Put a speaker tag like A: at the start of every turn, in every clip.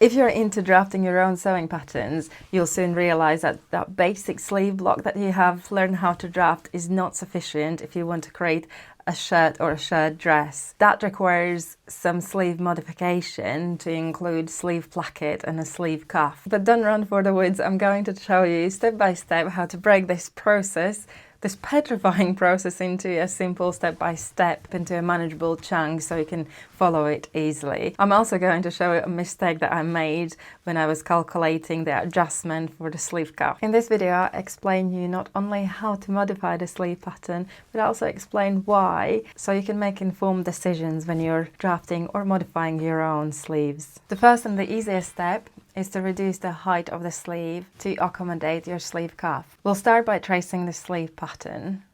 A: If you're into drafting your own sewing patterns, you'll soon realize that that basic sleeve block that you have learned how to draft is not sufficient if you want to create a shirt or a shirt dress. That requires some sleeve modification to include sleeve placket and a sleeve cuff. But don't run for the woods. I'm going to show you step by step how to break this petrifying process into a simple step-by-step, into a manageable chunk so you can follow it easily. I'm also going to show you a mistake that I made when I was calculating the adjustment for the sleeve cuff. In this video, I explain you not only how to modify the sleeve pattern, but I also explain why, so you can make informed decisions when you're drafting or modifying your own sleeves. The first and the easiest step is to reduce the height of the sleeve to accommodate your sleeve cuff. We'll start by tracing the sleeve pattern.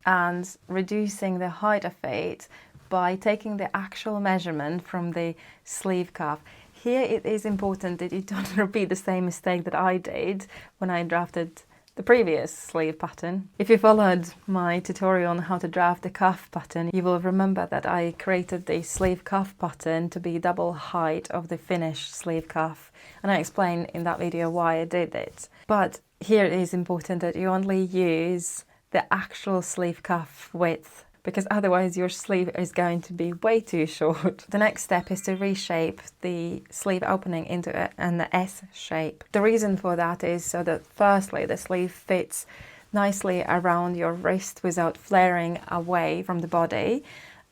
A: And reducing the height of it by taking the actual measurement from the sleeve cuff. Here it is important that you don't repeat the same mistake that I did when I drafted the previous sleeve pattern. If you followed my tutorial on how to draft the cuff pattern, you will remember that I created the sleeve cuff pattern to be double height of the finished sleeve cuff, and I explained in that video why I did it. But here it is important that you only use the actual sleeve cuff width, because otherwise your sleeve is going to be way too short. The next step is to reshape the sleeve opening into an S shape. The reason for that is so that firstly the sleeve fits nicely around your wrist without flaring away from the body,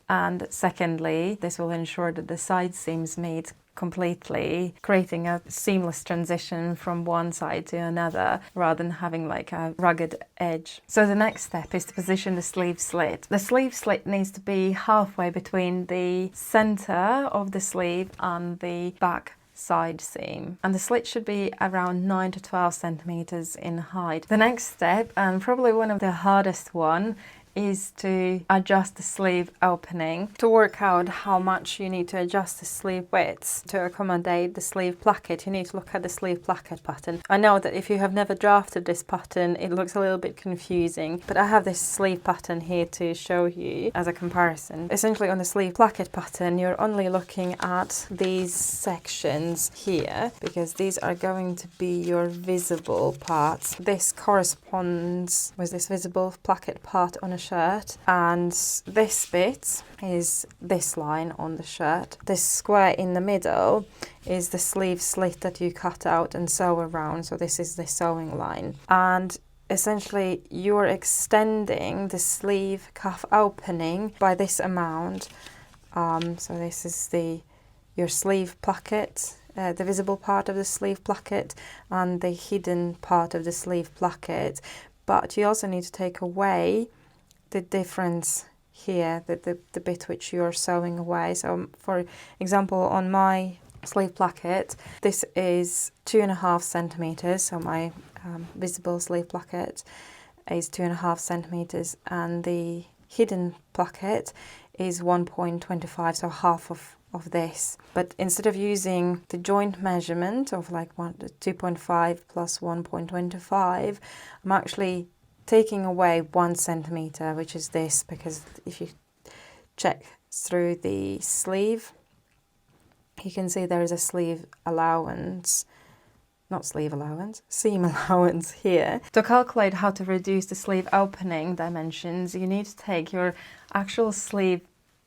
A: and secondly this will ensure that the side seams meet completely, creating a seamless transition from one side to another rather than having like a rugged edge. So the next step is to position the sleeve slit. The sleeve slit needs to be halfway between the center of the sleeve and the back side seam, and the slit should be around 9 to 12 centimeters in height. The next step, and probably one of the hardest one, is to adjust the sleeve opening. To work out how much you need to adjust the sleeve width to accommodate the sleeve placket, you need to look at the sleeve placket pattern. I know that if you have never drafted this pattern, it looks a little bit confusing, but I have this sleeve pattern here to show you as a comparison. Essentially on the sleeve placket pattern, you're only looking at these sections here, because these are going to be your visible parts. This corresponds with this visible placket part on a shirt, and this bit is this line on the shirt. This square in the middle is the sleeve slit that you cut out and sew around, so this is the sewing line. And essentially you're extending the sleeve cuff opening by this amount. So this is your sleeve placket, the visible part of the sleeve placket and the hidden part of the sleeve placket. But you also need to take away the difference here, the bit which you're sewing away. So for example, on my sleeve placket, this is 2.5 centimeters, so my visible sleeve placket is 2.5 centimeters, and the hidden placket is 1.25, so half of this. But instead of using the joint measurement of like 2.5 plus 1.25, I'm actually taking away 1 centimeter, which is this, because if you check through the sleeve, you can see there is a sleeve allowance, not sleeve allowance, seam allowance here. To calculate how to reduce the sleeve opening dimensions, you need to take your actual sleeve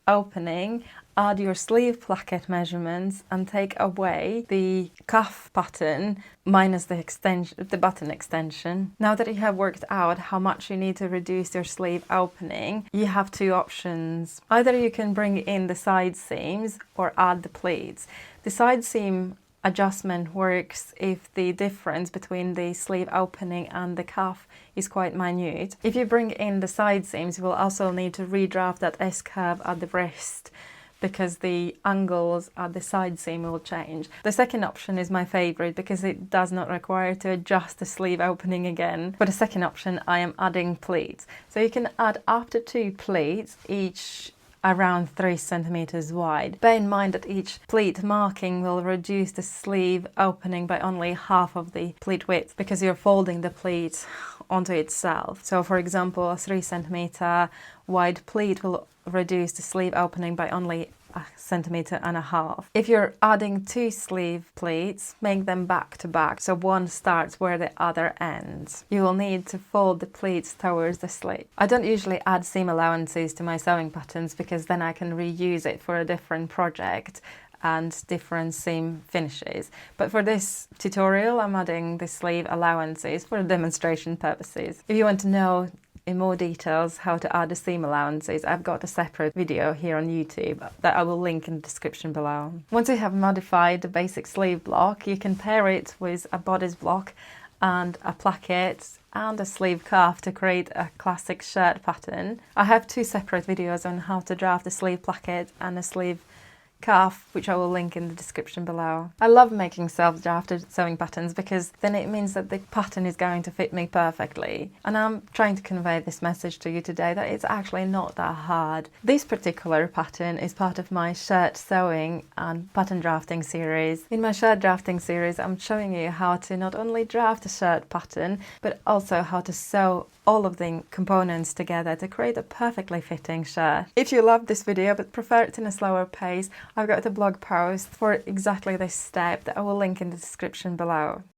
A: opening, add your sleeve placket measurements, and take away the cuff pattern minus the extension, the button extension. Now that you have worked out how much you need to reduce your sleeve opening, you have two options. Either you can bring in the side seams or add the pleats. The side seam adjustment works if the difference between the sleeve opening and the cuff is quite minute. If you bring in the side seams, you will also need to redraft that S-curve at the wrist, because the angles at the side seam will change. The second option is my favorite because it does not require to adjust the sleeve opening again. For the second option, I am adding pleats. So you can add up to 2 pleats, each around 3 centimeters wide. Bear in mind that each pleat marking will reduce the sleeve opening by only half of the pleat width, because you're folding the pleat onto itself. So for example, a 3 cm wide pleat will reduce the sleeve opening by only 1.5 cm. If you're adding 2 sleeve pleats, make them back to back, so one starts where the other ends. You will need to fold the pleats towards the slit. I don't usually add seam allowances to my sewing patterns because then I can reuse it for a different project and different seam finishes. But for this tutorial, I'm adding the sleeve allowances for demonstration purposes. If you want to know in more details how to add the seam allowances, I've got a separate video here on YouTube that I will link in the description below. Once you have modified the basic sleeve block, you can pair it with a bodice block and a placket and a sleeve cuff to create a classic shirt pattern. I have 2 separate videos on how to draft the sleeve placket and the sleeve cuff, which I will link in the description below. I love making self-drafted sewing patterns because then it means that the pattern is going to fit me perfectly. And I'm trying to convey this message to you today that it's actually not that hard. This particular pattern is part of my shirt sewing and pattern drafting series. In my shirt drafting series, I'm showing you how to not only draft a shirt pattern, but also how to sew all of the components together to create a perfectly fitting shirt. If you love this video but prefer it in a slower pace, I've got a blog post for exactly this step that I will link in the description below.